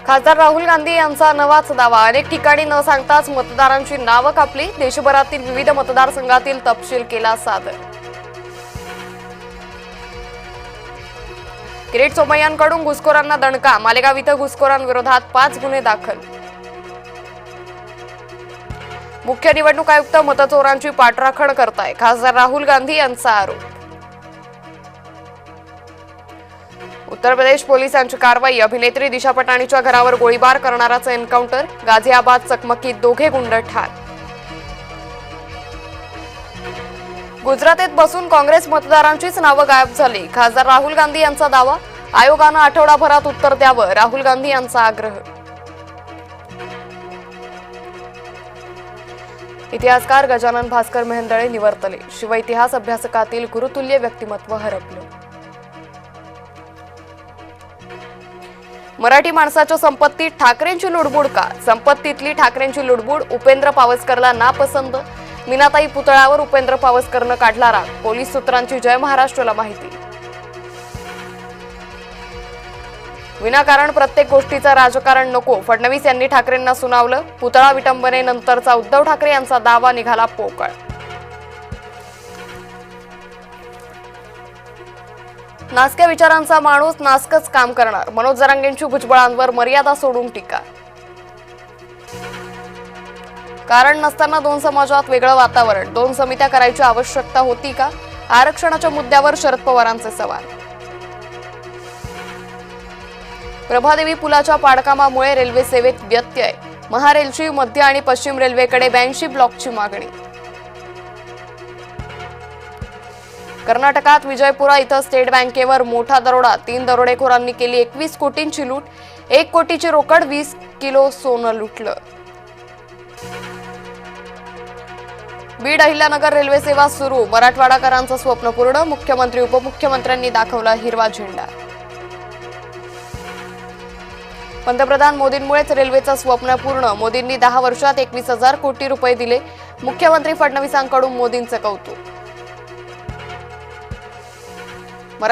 खासदार राहुल गांधी यांचा नवाच दावा। अनेक ठिकाणी न सांगताच मतदारांची नावं कापली। देशभरातील विविध मतदारसंघातील तपशील केला सादर। किरीट सोमय्यांकडून घुसखोरांना दणका। मालेगाव इथं घुसखोरांविरोधात 5 गुन्हे दाखल। मुख्य निवडणूक आयुक्त मतचोरांची पाठराखण करताय, खासदार राहुल गांधी यांचा आरोप। उत्तर प्रदेश पोलिसांची कारवाई। अभिनेत्री दिशा पटानीच्या घरावर गोळीबार करणाराचं एन्काउंटर। गाझियाबाद चकमकीत दोघे गुंड ठार। गुजरातेत बसून काँग्रेस मतदारांचीच नावं गायब झाली। खासदार राहुल गांधी यांचा दावा। आयोगानं आठवडाभरात उत्तर द्यावं, राहुल गांधी यांचा आग्रह। इतिहासकार गजानन भास्कर मेहेंदळे निवर्तले। शिवइतिहास अभ्यासकातील गुरुतुल्य व्यक्तिमत्व हरपलं। मराठी माणसाच्या संपत्तीत ठाकरेंची लुडबुड का? संपत्तीतली ठाकरेंची लुडबुड उपेंद्र पावसकरला नापसंत। मीनाताई पुतळ्यावर उपेंद्र पावसकरनं काढला राग। पोलीस सूत्रांची जय महाराष्ट्राला माहिती। विनाकारण प्रत्येक गोष्टीचं राजकारण नको, फडणवीस यांनी ठाकरेंना सुनावलं। पुतळा विटंबनेनंतरचा उद्धव ठाकरे यांचा दावा निघाला पोकळ। नासक्या विचारांचा माणूस नासकच काम करणार। मनोज जरांगेंची भुजबळांवर मर्यादा सोडून टीका। कारण नसताना 2 समाजात वेगळं वातावरण। 2 समित्या करायची आवश्यकता होती का? आरक्षणाच्या मुद्द्यावर शरद पवारांचे सवाल। प्रभादेवी पुलाच्या पाडकामामुळे रेल्वे सेवेत व्यत्यय। महारेलची मध्य आणि पश्चिम रेल्वेकडे 82 ब्लॉकची मागणी। कर्नाटकात विजयपुरा इथं स्टेट बँकेवर मोठा दरोडा। 3 दरोडेखोरांनी केली 21 कोटींची लूट। 1 कोटीची रोकड, 20 किलो सोनं लुटलं। बीड अहिल्यानगर रेल्वे सेवा सुरू। मराठवाडाकरांचं स्वप्न पूर्ण। मुख्यमंत्री उपमुख्यमंत्र्यांनी दाखवला हिरवा झेंडा। पंतप्रधान मोदींमुळेच रेल्वेचं स्वप्न पूर्ण। मोदींनी 10 वर्षात 21,000 कोटी रुपये दिले। मुख्यमंत्री फडणवीसांकडून मोदींचं कौतुक।